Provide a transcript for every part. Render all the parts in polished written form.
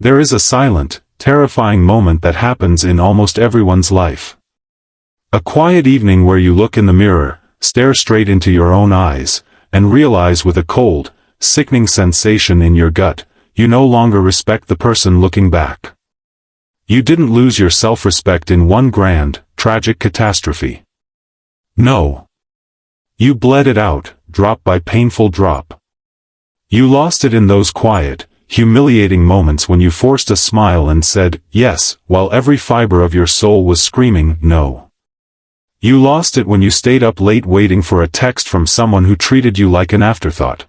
There is a silent, terrifying moment that happens in almost everyone's life. A quiet evening where you look in the mirror, stare straight into your own eyes, and realize with a cold, sickening sensation in your gut, you no longer respect the person looking back. You didn't lose your self-respect in one grand, tragic catastrophe. No. You bled it out, drop by painful drop. You lost it in those quiet, humiliating moments when you forced a smile and said, yes, while every fiber of your soul was screaming, no. You lost it when you stayed up late waiting for a text from someone who treated you like an afterthought.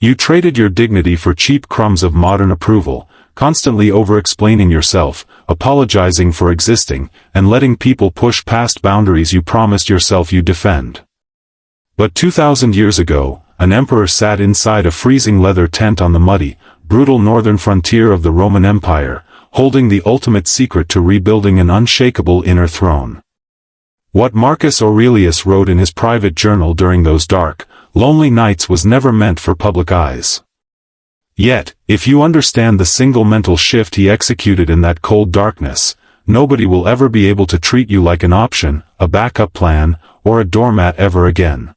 You traded your dignity for cheap crumbs of modern approval, constantly over-explaining yourself, apologizing for existing, and letting people push past boundaries you promised yourself you'd defend. But 2,000 years ago, an emperor sat inside a freezing leather tent on the muddy, brutal northern frontier of the Roman Empire, holding the ultimate secret to rebuilding an unshakable inner throne. What Marcus Aurelius wrote in his private journal during those dark, lonely nights was never meant for public eyes. Yet, if you understand the single mental shift he executed in that cold darkness, nobody will ever be able to treat you like an option, a backup plan, or a doormat ever again.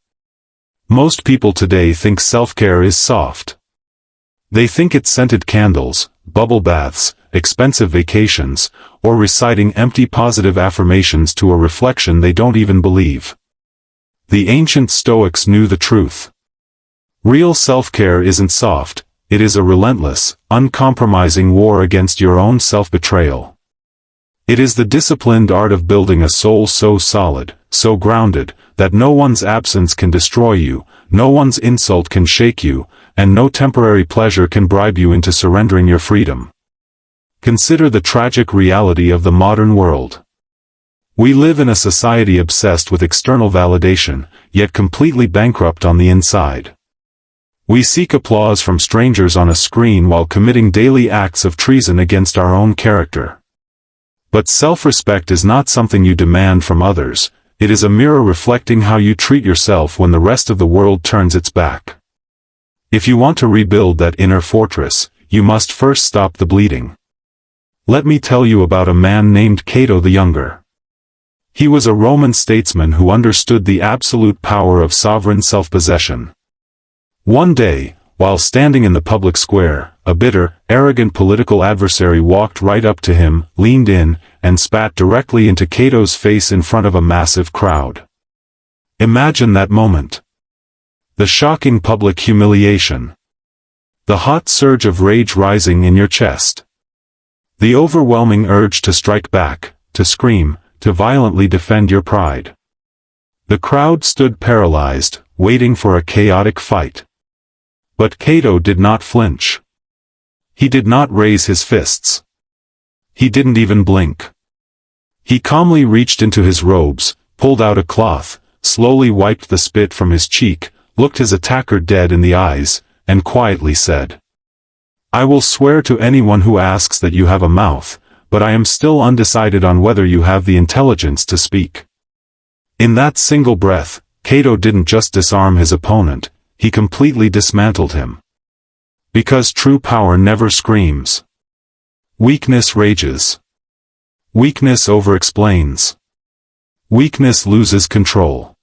Most people today think self-care is soft. They think it's scented candles, bubble baths, expensive vacations, or reciting empty positive affirmations to a reflection they don't even believe. The ancient Stoics knew the truth. Real self-care isn't soft, it is a relentless, uncompromising war against your own self-betrayal. It is the disciplined art of building a soul so solid, so grounded, that no one's absence can destroy you, no one's insult can shake you, and no temporary pleasure can bribe you into surrendering your freedom. Consider the tragic reality of the modern world. We live in a society obsessed with external validation, yet completely bankrupt on the inside. We seek applause from strangers on a screen while committing daily acts of treason against our own character. But self-respect is not something you demand from others, it is a mirror reflecting how you treat yourself when the rest of the world turns its back. If you want to rebuild that inner fortress, you must first stop the bleeding. Let me tell you about a man named Cato the Younger. He was a Roman statesman who understood the absolute power of sovereign self-possession. One day, while standing in the public square, a bitter, arrogant political adversary walked right up to him, leaned in, and spat directly into Cato's face in front of a massive crowd. Imagine that moment. The shocking public humiliation. The hot surge of rage rising in your chest. The overwhelming urge to strike back, to scream, to violently defend your pride. The crowd stood paralyzed, waiting for a chaotic fight. But Cato did not flinch. He did not raise his fists. He didn't even blink. He calmly reached into his robes, pulled out a cloth, slowly wiped the spit from his cheek, looked his attacker dead in the eyes, and quietly said, "I will swear to anyone who asks that you have a mouth, but I am still undecided on whether you have the intelligence to speak." In that single breath, Cato didn't just disarm his opponent, he completely dismantled him. Because true power never screams. Weakness rages. Weakness over-explains. Weakness loses control.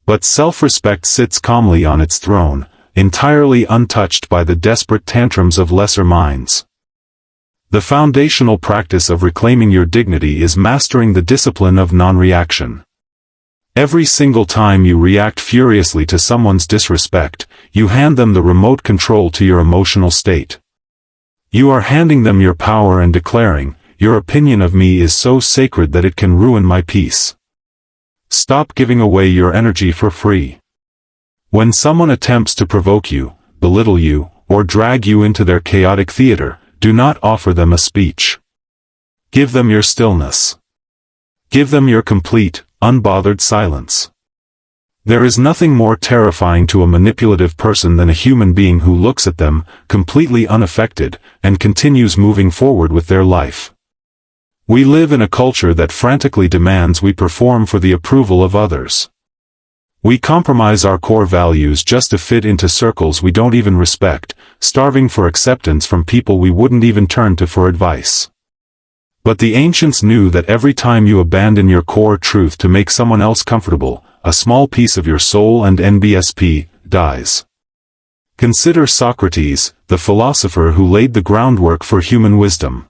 But self-respect sits calmly on its throne, entirely untouched by the desperate tantrums of lesser minds. The foundational practice of reclaiming your dignity is mastering the discipline of non-reaction. Every single time you react furiously to someone's disrespect, you hand them the remote control to your emotional state. You are handing them your power and declaring, "Your opinion of me is so sacred that it can ruin my peace." Stop giving away your energy for free. When someone attempts to provoke you, belittle you, or drag you into their chaotic theater, do not offer them a speech. Give them your stillness. Give them your complete, unbothered silence. There is nothing more terrifying to a manipulative person than a human being who looks at them, completely unaffected, and continues moving forward with their life. We live in a culture that frantically demands we perform for the approval of others. We compromise our core values just to fit into circles we don't even respect, starving for acceptance from people we wouldn't even turn to for advice. But the ancients knew that every time you abandon your core truth to make someone else comfortable, a small piece of your soul and NBSP dies. Consider Socrates, the philosopher who laid the groundwork for human wisdom.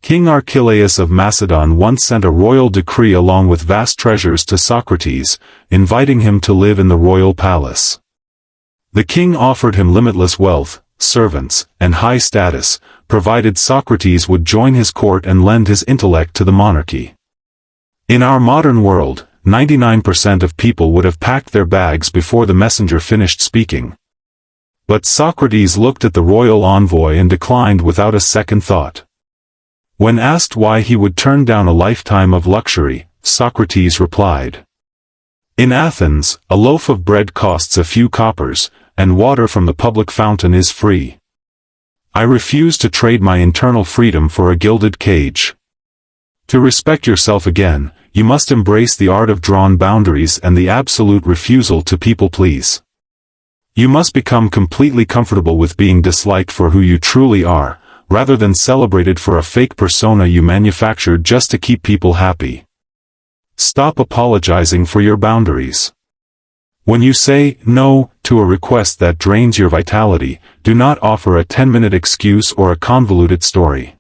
King Archelaus of Macedon once sent a royal decree along with vast treasures to Socrates, inviting him to live in the royal palace. The king offered him limitless wealth, servants, and high status, provided Socrates would join his court and lend his intellect to the monarchy. In our modern world, 99% of people would have packed their bags before the messenger finished speaking. But Socrates looked at the royal envoy and declined without a second thought. When asked why he would turn down a lifetime of luxury, Socrates replied, "In Athens, a loaf of bread costs a few coppers, and water from the public fountain is free. I refuse to trade my internal freedom for a gilded cage." To respect yourself again, you must embrace the art of drawn boundaries and the absolute refusal to people please. You must become completely comfortable with being disliked for who you truly are, rather than celebrated for a fake persona you manufactured just to keep people happy. Stop apologizing for your boundaries. When you say no to a request that drains your vitality, do not offer a 10-minute excuse or a convoluted story.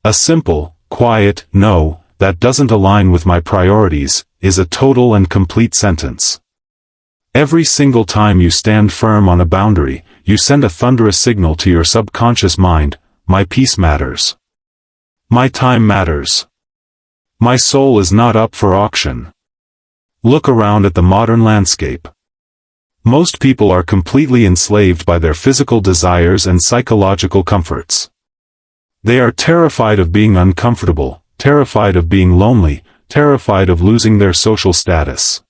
A simple, quiet no that doesn't align with my priorities is a total and complete sentence. Every single time you stand firm on a boundary, you send a thunderous signal to your subconscious mind: my peace matters. My time matters. My soul is not up for auction. Look around at the modern landscape. Most people are completely enslaved by their physical desires and psychological comforts. They are terrified of being uncomfortable, terrified of being lonely, terrified of losing their social status.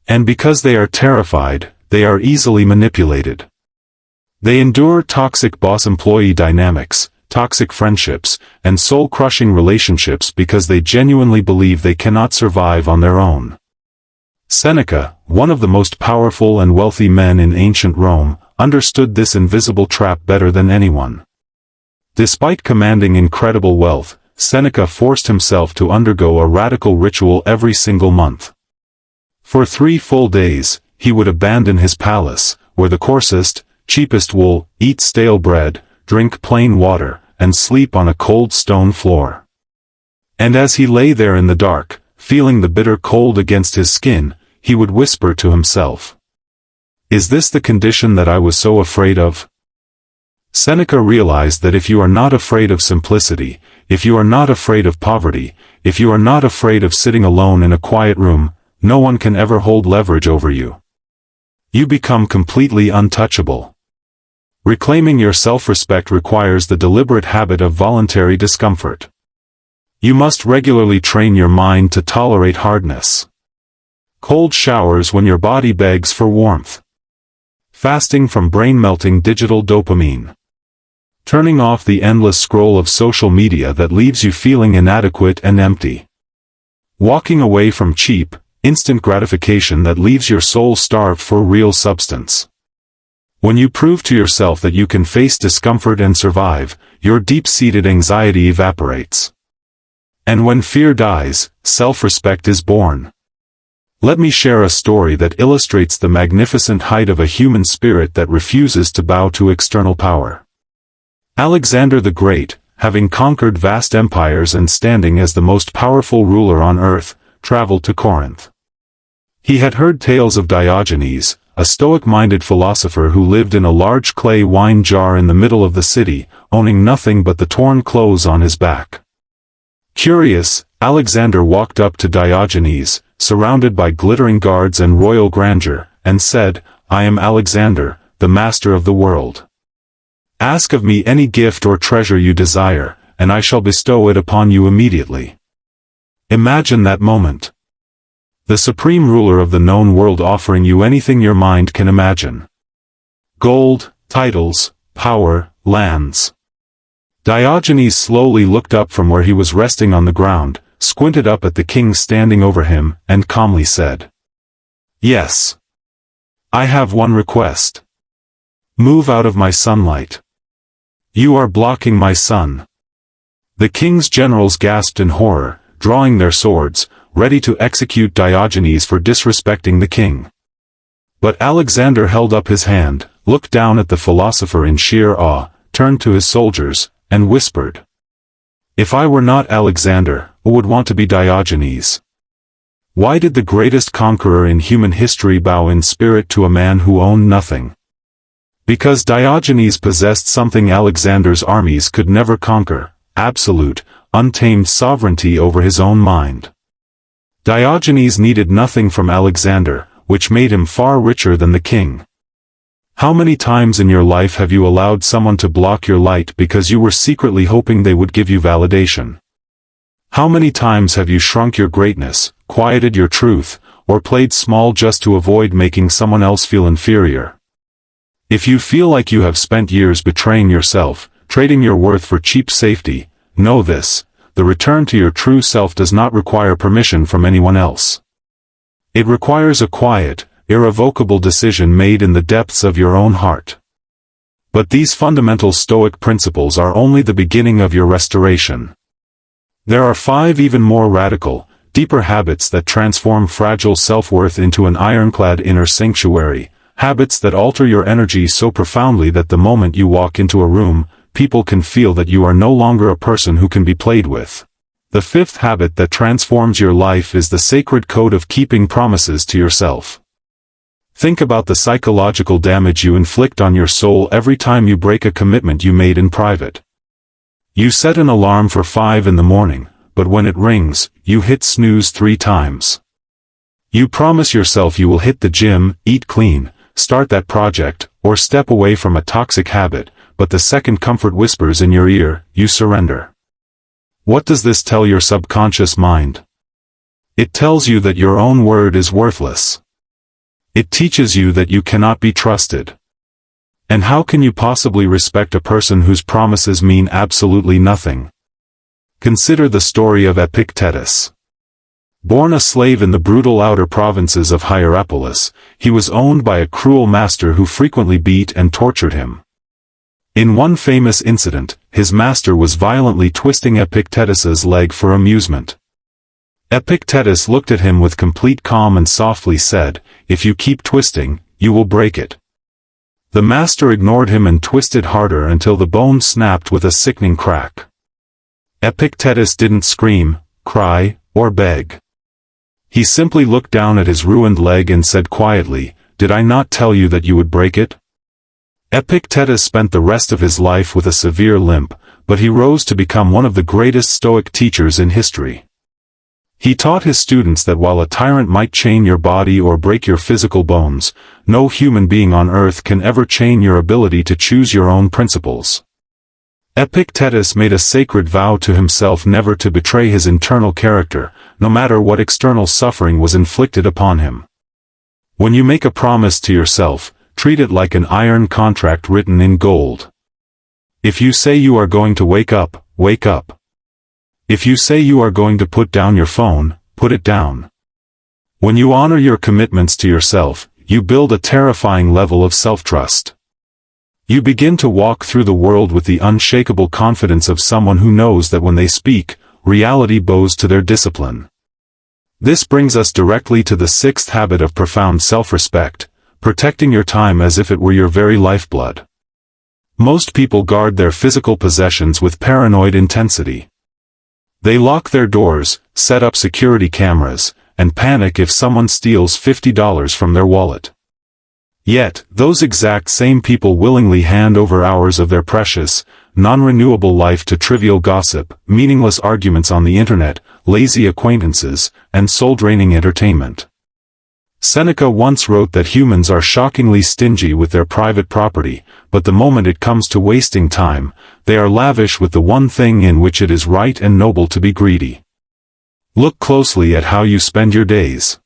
And because they are terrified, they are easily manipulated. They endure toxic boss-employee dynamics, toxic friendships, and soul-crushing relationships because they genuinely believe they cannot survive on their own. Seneca, one of the most powerful and wealthy men in ancient Rome, understood this invisible trap better than anyone. Despite commanding incredible wealth, Seneca forced himself to undergo a radical ritual every single month. For 3 full days, he would abandon his palace, wear the coarsest, cheapest wool, eat stale bread, drink plain water, and sleep on a cold stone floor. And as he lay there in the dark, feeling the bitter cold against his skin, he would whisper to himself, "Is this the condition that I was so afraid of?" Seneca realized that if you are not afraid of simplicity, if you are not afraid of poverty, if you are not afraid of sitting alone in a quiet room, no one can ever hold leverage over you. You become completely untouchable. Reclaiming your self-respect requires the deliberate habit of voluntary discomfort. You must regularly train your mind to tolerate hardness. Cold showers when your body begs for warmth. Fasting from brain-melting digital dopamine. Turning off the endless scroll of social media that leaves you feeling inadequate and empty. Walking away from cheap, instant gratification that leaves your soul starved for real substance. When you prove to yourself that you can face discomfort and survive, your deep-seated anxiety evaporates. And when fear dies, self-respect is born. Let me share a story that illustrates the magnificent height of a human spirit that refuses to bow to external power. Alexander the Great, having conquered vast empires and standing as the most powerful ruler on earth, traveled to Corinth. He had heard tales of Diogenes, a Stoic-minded philosopher who lived in a large clay wine jar in the middle of the city, owning nothing but the torn clothes on his back. Curious, Alexander walked up to Diogenes, surrounded by glittering guards and royal grandeur, and said, "I am Alexander, the master of the world. Ask of me any gift or treasure you desire, and I shall bestow it upon you immediately." Imagine that moment. The supreme ruler of the known world offering you anything your mind can imagine. Gold, titles, power, lands. Diogenes slowly looked up from where he was resting on the ground, squinted up at the king standing over him, and calmly said, "Yes. I have one request. Move out of my sunlight. You are blocking my sun. The king's generals gasped in horror, drawing their swords, ready to execute Diogenes for disrespecting the king. But Alexander held up his hand, looked down at the philosopher in sheer awe, turned to his soldiers, and whispered, "If I were not Alexander, I would want to be Diogenes." Why did the greatest conqueror in human history bow in spirit to a man who owned nothing? Because Diogenes possessed something Alexander's armies could never conquer: absolute, untamed sovereignty over his own mind. Diogenes needed nothing from Alexander, which made him far richer than the king. How many times in your life have you allowed someone to block your light because you were secretly hoping they would give you validation? How many times have you shrunk your greatness, quieted your truth, or played small just to avoid making someone else feel inferior? If you feel like you have spent years betraying yourself, trading your worth for cheap safety, know this: the return to your true self does not require permission from anyone else. It requires a quiet, irrevocable decision made in the depths of your own heart. But these fundamental Stoic principles are only the beginning of your restoration. There are 5 even more radical, deeper habits that transform fragile self-worth into an ironclad inner sanctuary, habits that alter your energy so profoundly that the moment you walk into a room, people can feel that you are no longer a person who can be played with. The 5th habit that transforms your life is the sacred code of keeping promises to yourself. Think about the psychological damage you inflict on your soul every time you break a commitment you made in private. You set an alarm for 5 in the morning, but when it rings, you hit snooze 3 times. You promise yourself you will hit the gym, eat clean, start that project, or step away from a toxic habit, but the second comfort whispers in your ear, you surrender. What does this tell your subconscious mind? It tells you that your own word is worthless. It teaches you that you cannot be trusted. And how can you possibly respect a person whose promises mean absolutely nothing? Consider the story of Epictetus. Born a slave in the brutal outer provinces of Hierapolis, he was owned by a cruel master who frequently beat and tortured him. In one famous incident, his master was violently twisting Epictetus's leg for amusement. Epictetus looked at him with complete calm and softly said, "If you keep twisting, you will break it." The master ignored him and twisted harder until the bone snapped with a sickening crack. Epictetus didn't scream, cry, or beg. He simply looked down at his ruined leg and said quietly, "Did I not tell you that you would break it?" Epictetus spent the rest of his life with a severe limp, but he rose to become one of the greatest Stoic teachers in history. He taught his students that while a tyrant might chain your body or break your physical bones, no human being on earth can ever chain your ability to choose your own principles. Epictetus made a sacred vow to himself never to betray his internal character, no matter what external suffering was inflicted upon him. When you make a promise to yourself, treat it like an iron contract written in gold. If you say you are going to wake up, wake up. If you say you are going to put down your phone, put it down. When you honor your commitments to yourself, you build a terrifying level of self-trust. You begin to walk through the world with the unshakable confidence of someone who knows that when they speak, reality bows to their discipline. This brings us directly to the 6th habit of profound self-respect: protecting your time as if it were your very lifeblood. Most people guard their physical possessions with paranoid intensity. They lock their doors, set up security cameras, and panic if someone steals $50 from their wallet. Yet, those exact same people willingly hand over hours of their precious, non-renewable life to trivial gossip, meaningless arguments on the internet, lazy acquaintances, and soul-draining entertainment. Seneca once wrote that humans are shockingly stingy with their private property, but the moment it comes to wasting time, they are lavish with the one thing in which it is right and noble to be greedy. Look closely at how you spend your days.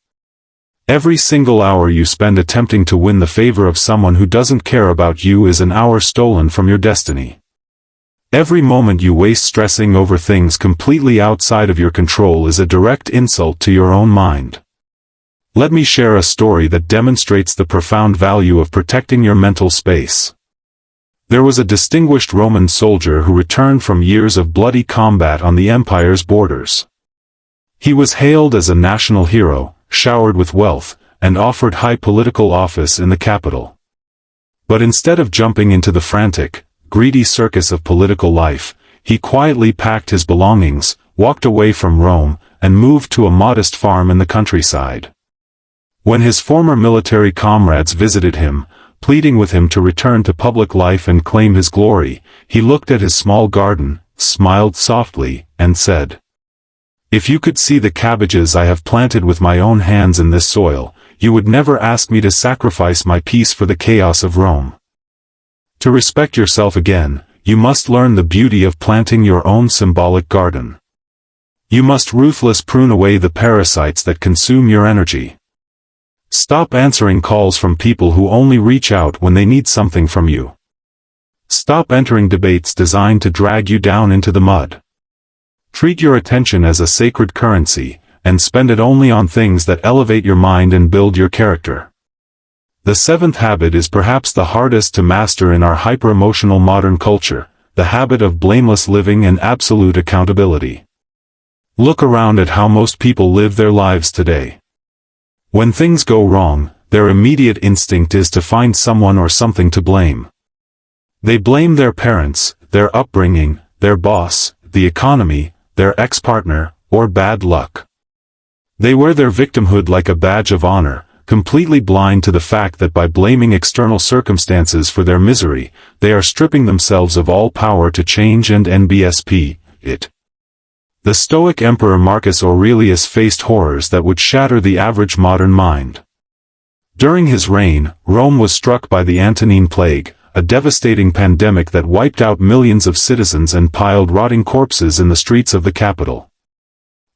Every single hour you spend attempting to win the favor of someone who doesn't care about you is an hour stolen from your destiny. Every moment you waste stressing over things completely outside of your control is a direct insult to your own mind. Let me share a story that demonstrates the profound value of protecting your mental space. There was a distinguished Roman soldier who returned from years of bloody combat on the empire's borders. He was hailed as a national hero, showered with wealth, and offered high political office in the capital. But instead of jumping into the frantic, greedy circus of political life, he quietly packed his belongings, walked away from Rome, and moved to a modest farm in the countryside. When his former military comrades visited him, pleading with him to return to public life and claim his glory, he looked at his small garden, smiled softly, and said, "If you could see the cabbages I have planted with my own hands in this soil, you would never ask me to sacrifice my peace for the chaos of Rome. To respect yourself again, you must learn the beauty of planting your own symbolic garden. You must ruthlessly prune away the parasites that consume your energy. Stop answering calls from people who only reach out when they need something from you. Stop entering debates designed to drag you down into the mud. Treat your attention as a sacred currency, and spend it only on things that elevate your mind and build your character." The seventh habit is perhaps the hardest to master in our hyper-emotional modern culture, the habit of blameless living and absolute accountability. Look around at how most people live their lives today. When things go wrong, their immediate instinct is to find someone or something to blame. They blame their parents, their upbringing, their boss, the economy, their ex-partner, or bad luck. They wear their victimhood like a badge of honor, completely blind to the fact that by blaming external circumstances for their misery, they are stripping themselves of all power to change and NBSP it. The Stoic Emperor Marcus Aurelius faced horrors that would shatter the average modern mind. During his reign, Rome was struck by the Antonine Plague, a devastating pandemic that wiped out millions of citizens and piled rotting corpses in the streets of the capital.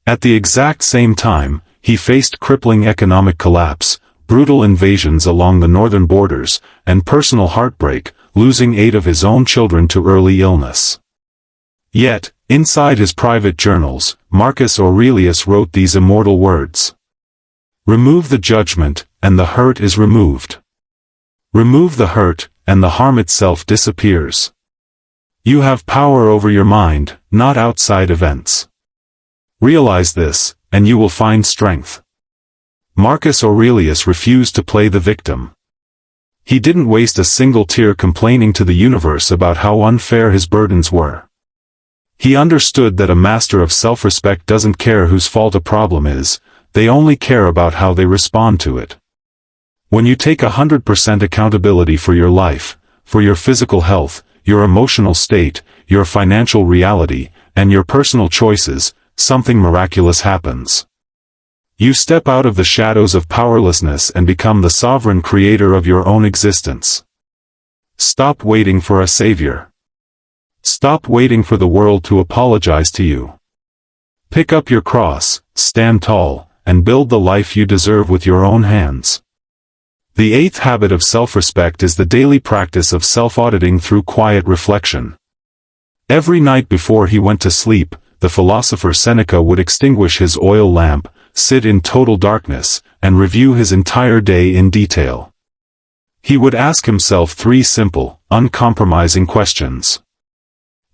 At the exact same time, he faced crippling economic collapse, brutal invasions along the northern borders, and personal heartbreak, losing 8 of his own children to early illness. Yet, inside his private journals, Marcus Aurelius wrote these immortal words: "Remove the judgment, and the hurt is removed. Remove the hurt, and the harm itself disappears. You have power over your mind, not outside events. Realize this, and you will find strength." Marcus Aurelius refused to play the victim. He didn't waste a single tear complaining to the universe about how unfair his burdens were. He understood that a master of self-respect doesn't care whose fault a problem is, they only care about how they respond to it. When you take 100% accountability for your life, for your physical health, your emotional state, your financial reality, and your personal choices, something miraculous happens. You step out of the shadows of powerlessness and become the sovereign creator of your own existence. Stop waiting for a savior. Stop waiting for the world to apologize to you. Pick up your cross, stand tall, and build the life you deserve with your own hands. The eighth habit of self-respect is the daily practice of self-auditing through quiet reflection. Every night before he went to sleep, the philosopher Seneca would extinguish his oil lamp, sit in total darkness, and review his entire day in detail. He would ask himself 3 simple, uncompromising questions.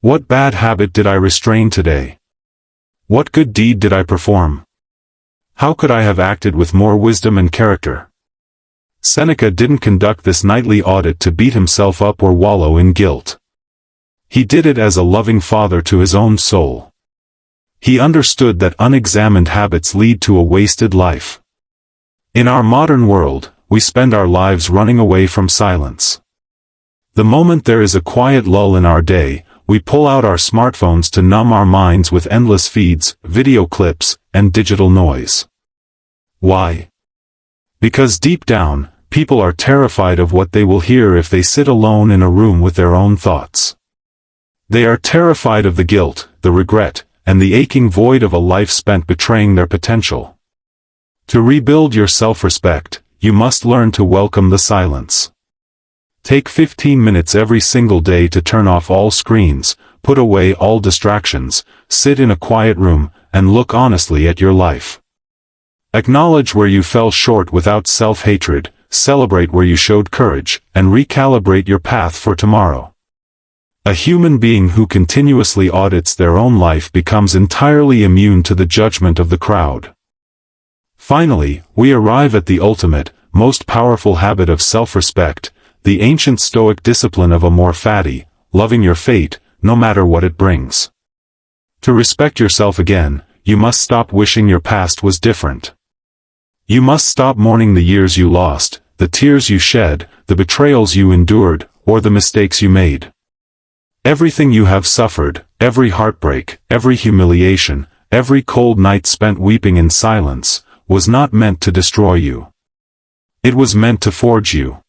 What bad habit did I restrain today? What good deed did I perform? How could I have acted with more wisdom and character? Seneca didn't conduct this nightly audit to beat himself up or wallow in guilt. He did it as a loving father to his own soul. He understood that unexamined habits lead to a wasted life. In our modern world, we spend our lives running away from silence. The moment there is a quiet lull in our day, we pull out our smartphones to numb our minds with endless feeds, video clips, and digital noise. Why? Because deep down, people are terrified of what they will hear if they sit alone in a room with their own thoughts. They are terrified of the guilt, the regret, and the aching void of a life spent betraying their potential. To rebuild your self-respect, you must learn to welcome the silence. Take 15 minutes every single day to turn off all screens, put away all distractions, sit in a quiet room, and look honestly at your life. Acknowledge where you fell short without self-hatred, celebrate where you showed courage, and recalibrate your path for tomorrow. A human being who continuously audits their own life becomes entirely immune to the judgment of the crowd. Finally, we arrive at the ultimate, most powerful habit of self-respect, the ancient Stoic discipline of amor fati, loving your fate, no matter what it brings. To respect yourself again, you must stop wishing your past was different. You must stop mourning the years you lost, the tears you shed, the betrayals you endured, or the mistakes you made. Everything you have suffered, every heartbreak, every humiliation, every cold night spent weeping in silence, was not meant to destroy you. It was meant to forge you.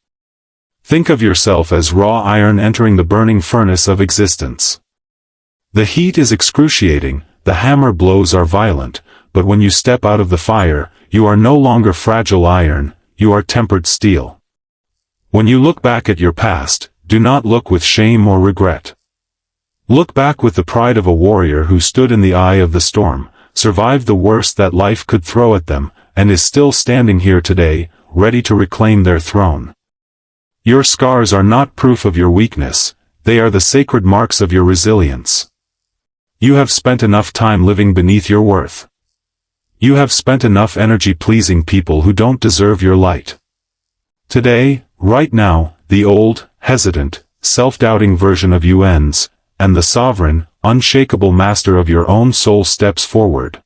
Think of yourself as raw iron entering the burning furnace of existence. The heat is excruciating, the hammer blows are violent, but when you step out of the fire, you are no longer fragile iron, you are tempered steel. When you look back at your past, do not look with shame or regret. Look back with the pride of a warrior who stood in the eye of the storm, survived the worst that life could throw at them, and is still standing here today, ready to reclaim their throne. Your scars are not proof of your weakness, they are the sacred marks of your resilience. You have spent enough time living beneath your worth. You have spent enough energy pleasing people who don't deserve your light. Today, right now, the old, hesitant, self-doubting version of you ends, and the sovereign, unshakable master of your own soul steps forward.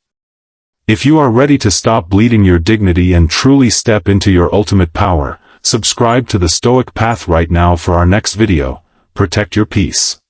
If you are ready to stop bleeding your dignity and truly step into your ultimate power, subscribe to the Stoic Path right now for our next video. Protect your peace.